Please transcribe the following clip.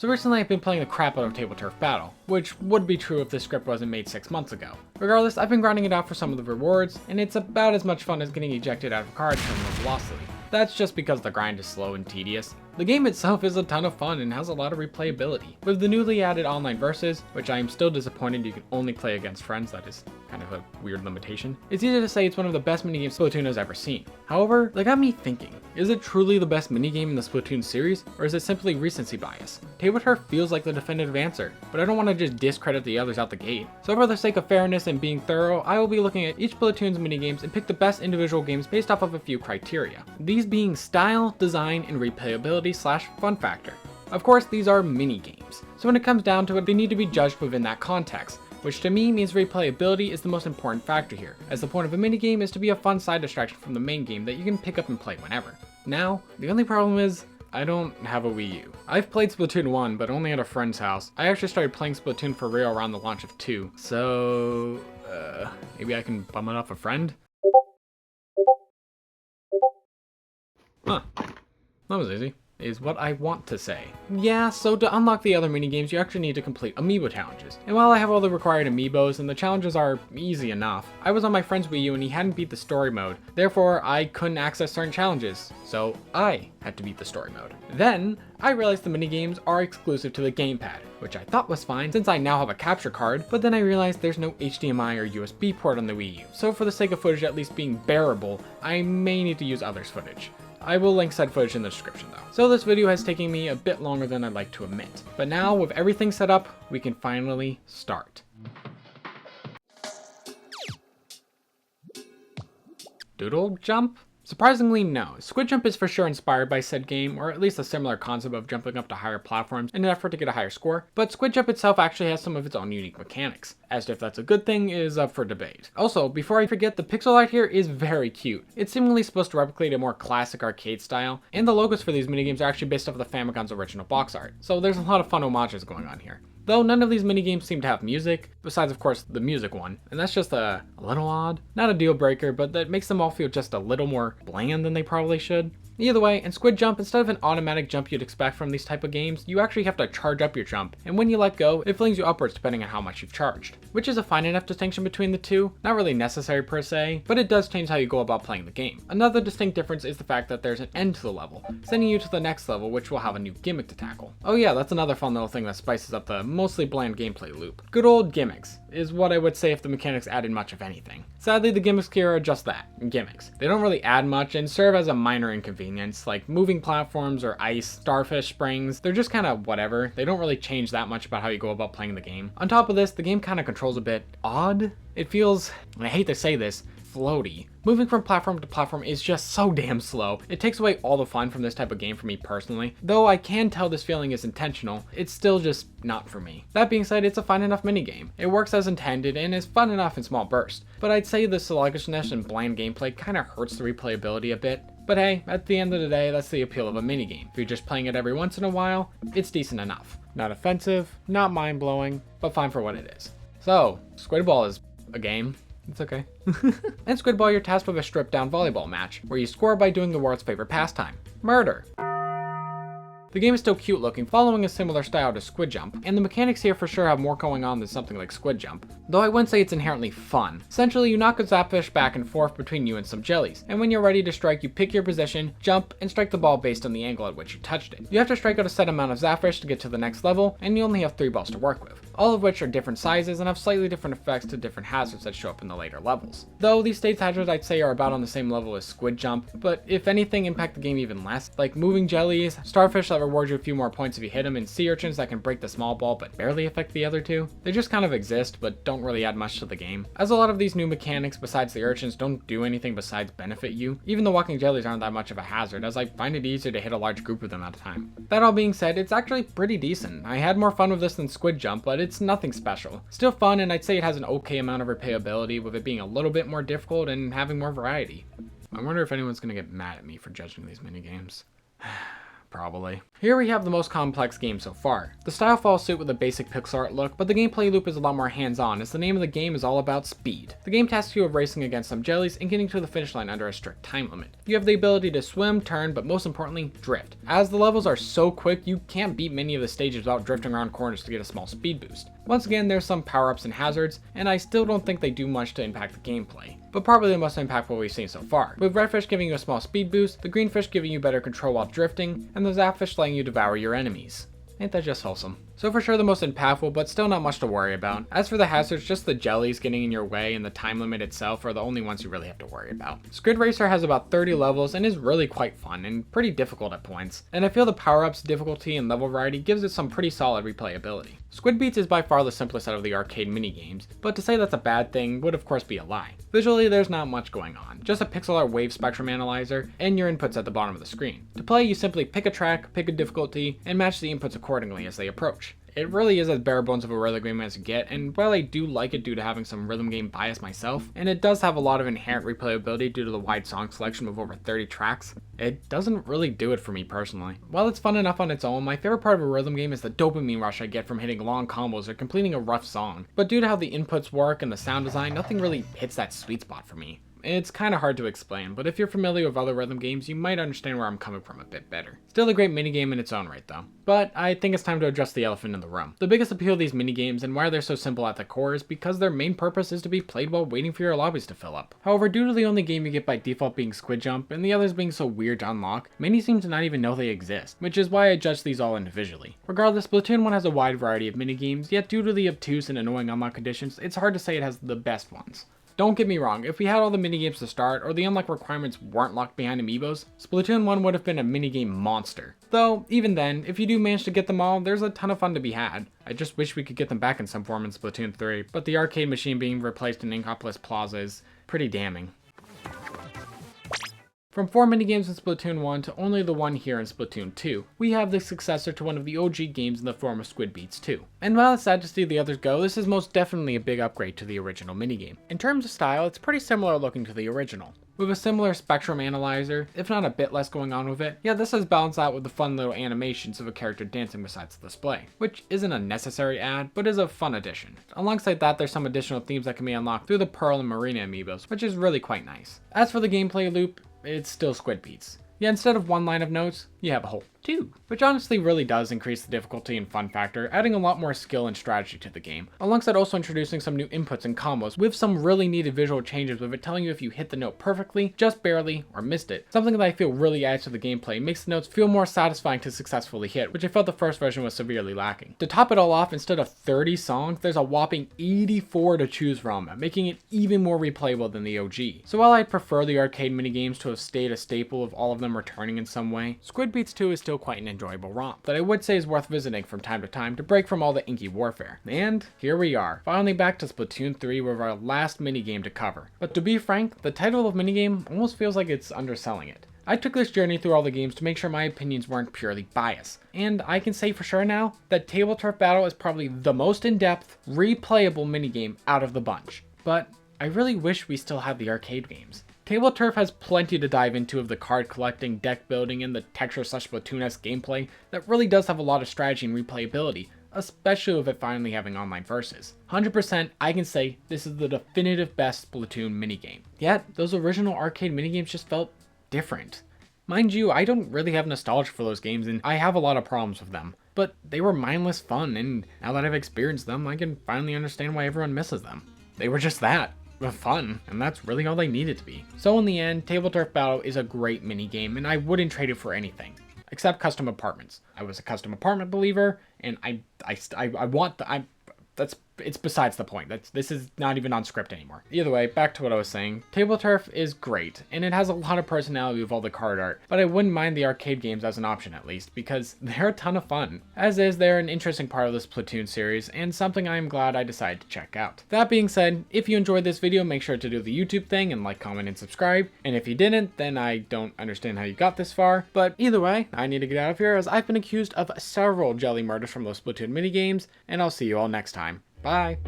So recently I've been playing the crap out of Table Turf Battle, which would be true if this script wasn't made 6 months ago. Regardless, I've been grinding it out for some of the rewards, and it's about as much fun as getting ejected out of cards from the velocity. That's just because the grind is slow and tedious. The game itself is a ton of fun and has a lot of replayability. With the newly added online versus, which I am still disappointed you can only play against friends, that is kind of a weird limitation, it's easy to say it's one of the best minigames Splatoon has ever seen. However, that got me thinking, is it truly the best minigame in the Splatoon series, or is it simply recency bias? Table Turf feels like the definitive answer, but I don't want to just discredit the others out the gate. So for the sake of fairness and being thorough, I will be looking at each Splatoon's minigames and pick the best individual games based off of a few criteria. These being style, design, and replayability / fun factor. Of course, these are mini games, so when it comes down to it, they need to be judged within that context, which to me means replayability is the most important factor here, as the point of a minigame is to be a fun side distraction from the main game that you can pick up and play whenever. Now, the only problem is, I don't have a Wii U. I've played Splatoon 1, but only at a friend's house. I actually started playing Splatoon for real around the launch of 2, so maybe I can bum it off a friend? Huh, that was easy. Is what I want to say. Yeah, so to unlock the other minigames, you actually need to complete amiibo challenges. And while I have all the required amiibos and the challenges are easy enough, I was on my friend's Wii U and he hadn't beat the story mode. Therefore, I couldn't access certain challenges. So I had to beat the story mode. Then, I realized the minigames are exclusive to the gamepad, which I thought was fine since I now have a capture card, but then I realized there's no HDMI or USB port on the Wii U. So for the sake of footage at least being bearable, I may need to use others' footage. I will link said footage in the description though. So this video has taken me a bit longer than I'd like to admit. But now with everything set up, we can finally start. Doodle Jump? Surprisingly, no. Squid Jump is for sure inspired by said game, or at least a similar concept of jumping up to higher platforms in an effort to get a higher score, but Squid Jump itself actually has some of its own unique mechanics. As to if that's a good thing is up for debate. Also, before I forget, the pixel art here is very cute. It's seemingly supposed to replicate a more classic arcade style, and the logos for these minigames are actually based off of the Famicom's original box art, so there's a lot of fun homages going on here. Though none of these minigames seem to have music, besides of course the music one, and that's just a little odd. Not a deal breaker, but that makes them all feel just a little more bland than they probably should. Either way, in Squid Jump, instead of an automatic jump you'd expect from these type of games, you actually have to charge up your jump, and when you let go, it flings you upwards depending on how much you've charged. Which is a fine enough distinction between the two, not really necessary per se, but it does change how you go about playing the game. Another distinct difference is the fact that there's an end to the level, sending you to the next level which will have a new gimmick to tackle. Oh yeah, that's another fun little thing that spices up the mostly bland gameplay loop. Good old gimmicks is what I would say if the mechanics added much of anything. Sadly, the gimmicks here are just that, gimmicks. They don't really add much and serve as a minor inconvenience, like moving platforms or ice, starfish springs. They're just kind of whatever. They don't really change that much about how you go about playing the game. On top of this, the game kind of controls a bit odd. It feels, and I hate to say this, floaty. Moving from platform to platform is just so damn slow. It takes away all the fun from this type of game for me personally. Though I can tell this feeling is intentional, it's still just not for me. That being said, it's a fine enough minigame. It works as intended and is fun enough in small bursts. But I'd say the sluggishness and bland gameplay kind of hurts the replayability a bit. But hey, at the end of the day, that's the appeal of a minigame. If you're just playing it every once in a while, it's decent enough. Not offensive, not mind-blowing, but fine for what it is. So, Squid Ball is a game. It's okay. In Squid Ball, you're tasked with a stripped-down volleyball match, where you score by doing the world's favorite pastime, murder. The game is still cute looking, following a similar style to Squid Jump, and the mechanics here for sure have more going on than something like Squid Jump, though I wouldn't say it's inherently fun. Essentially, you knock a zapfish back and forth between you and some jellies, and when you're ready to strike, you pick your position, jump, and strike the ball based on the angle at which you touched it. You have to strike out a set amount of zapfish to get to the next level, and you only have 3 balls to work with, all of which are different sizes and have slightly different effects to different hazards that show up in the later levels. Though these stage hazards I'd say are about on the same level as Squid Jump, but if anything impact the game even less, like moving jellies, starfish that reward you a few more points if you hit them, and sea urchins that can break the small ball but barely affect the other two. They just kind of exist but don't really add much to the game, as a lot of these new mechanics besides the urchins don't do anything besides benefit you. Even the walking jellies aren't that much of a hazard, as I find it easier to hit a large group of them at a time. That all being said, it's actually pretty decent. I had more fun with this than Squid Jump, but it's nothing special. Still fun, and I'd say it has an okay amount of replayability, with it being a little bit more difficult and having more variety. I wonder if anyone's gonna get mad at me for judging these minigames. probably. Here we have the most complex game so far. The style follows suit with a basic pixel art look, but the gameplay loop is a lot more hands-on, as the name of the game is all about speed. The game tasks you with racing against some jellies and getting to the finish line under a strict time limit. You have the ability to swim, turn, but most importantly, drift. As the levels are so quick, you can't beat many of the stages without drifting around corners to get a small speed boost. Once again, there's some power-ups and hazards, and I still don't think they do much to impact the gameplay, but probably the most impactful we've seen so far, with red fish giving you a small speed boost, the green fish giving you better control while drifting, and the zap fish letting you devour your enemies. Ain't that just wholesome? So for sure the most impactful, but still not much to worry about. As for the hazards, just the jellies getting in your way and the time limit itself are the only ones you really have to worry about. Squid Racer has about 30 levels and is really quite fun and pretty difficult at points, and I feel the power-ups, difficulty, and level variety gives it some pretty solid replayability. Squid Beats is by far the simplest out of the arcade minigames, but to say that's a bad thing would of course be a lie. Visually, there's not much going on, just a pixel art wave spectrum analyzer and your inputs at the bottom of the screen. To play, you simply pick a track, pick a difficulty, and match the inputs accordingly as they approach. It really is as bare bones of a rhythm game as you get, and while I do like it due to having some rhythm game bias myself, and it does have a lot of inherent replayability due to the wide song selection of over 30 tracks, it doesn't really do it for me personally. While it's fun enough on its own, my favorite part of a rhythm game is the dopamine rush I get from hitting long combos or completing a rough song. But due to how the inputs work and the sound design, nothing really hits that sweet spot for me. It's kinda hard to explain, but if you're familiar with other rhythm games, you might understand where I'm coming from a bit better. Still a great minigame in its own right though. But I think it's time to address the elephant in the room. The biggest appeal of these minigames and why they're so simple at the core is because their main purpose is to be played while waiting for your lobbies to fill up. However, due to the only game you get by default being Squid Jump and the others being so weird to unlock, many seem to not even know they exist, which is why I judge these all individually. Regardless, Splatoon 1 has a wide variety of minigames, yet due to the obtuse and annoying unlock conditions, it's hard to say it has the best ones. Don't get me wrong, if we had all the minigames to start, or the unlock requirements weren't locked behind amiibos, Splatoon 1 would have been a minigame monster. Though, even then, if you do manage to get them all, there's a ton of fun to be had. I just wish we could get them back in some form in Splatoon 3, but the arcade machine being replaced in Inkopolis Plaza is pretty damning. From 4 minigames in Splatoon 1 to only the one here in Splatoon 2, we have the successor to one of the OG games in the form of Squid Beats 2. And while it's sad to see the others go, this is most definitely a big upgrade to the original minigame. In terms of style, it's pretty similar looking to the original, with a similar spectrum analyzer, if not a bit less going on with it. Yeah, this is balanced out with the fun little animations of a character dancing besides the display, which isn't a necessary add, but is a fun addition. Alongside that, there's some additional themes that can be unlocked through the Pearl and Marina amiibos, which is really quite nice. As for the gameplay loop, it's still Squid Beats. Yeah, instead of one line of notes, you have a whole 2, which honestly really does increase the difficulty and fun factor, adding a lot more skill and strategy to the game, alongside also introducing some new inputs and combos with some really needed visual changes with it telling you if you hit the note perfectly, just barely, or missed it. Something that I feel really adds to the gameplay, makes the notes feel more satisfying to successfully hit, which I felt the first version was severely lacking. To top it all off, instead of 30 songs, there's a whopping 84 to choose from, making it even more replayable than the OG. So while I'd prefer the arcade minigames to have stayed a staple of all of them returning in some way, Squid Beats 2 is still quite an enjoyable romp that I would say is worth visiting from time to time to break from all the inky warfare. And here we are, finally back to Splatoon 3 with our last minigame to cover. But to be frank, the title of minigame almost feels like it's underselling it. I took this journey through all the games to make sure my opinions weren't purely biased, and I can say for sure now that Table Turf Battle is probably the most in-depth, replayable minigame out of the bunch. But I really wish we still had the arcade games. Table Turf has plenty to dive into of the card collecting, deck building, and the texture/Splatoon-esque gameplay that really does have a lot of strategy and replayability, especially with it finally having online versus. 100% I can say this is the definitive best Splatoon minigame. Yet, those original arcade minigames just felt different. Mind you, I don't really have nostalgia for those games and I have a lot of problems with them, but they were mindless fun, and now that I've experienced them, I can finally understand why everyone misses them. They were just that. Fun, and that's really all they needed to be. So in the end, Table Turf Battle is a great minigame, and I wouldn't trade it for anything, except custom apartments. I was a custom apartment believer, and I want the, it's besides the point. This is not even on script anymore. Either way, back to what I was saying. Table Turf is great, and it has a lot of personality with all the card art, but I wouldn't mind the arcade games as an option at least, because they're a ton of fun. As is, they're an interesting part of this Splatoon series, and something I am glad I decided to check out. That being said, if you enjoyed this video, make sure to do the YouTube thing and like, comment, and subscribe, and if you didn't, then I don't understand how you got this far, but either way, I need to get out of here as I've been accused of several jelly murders from those Splatoon minigames, and I'll see you all next time. Bye!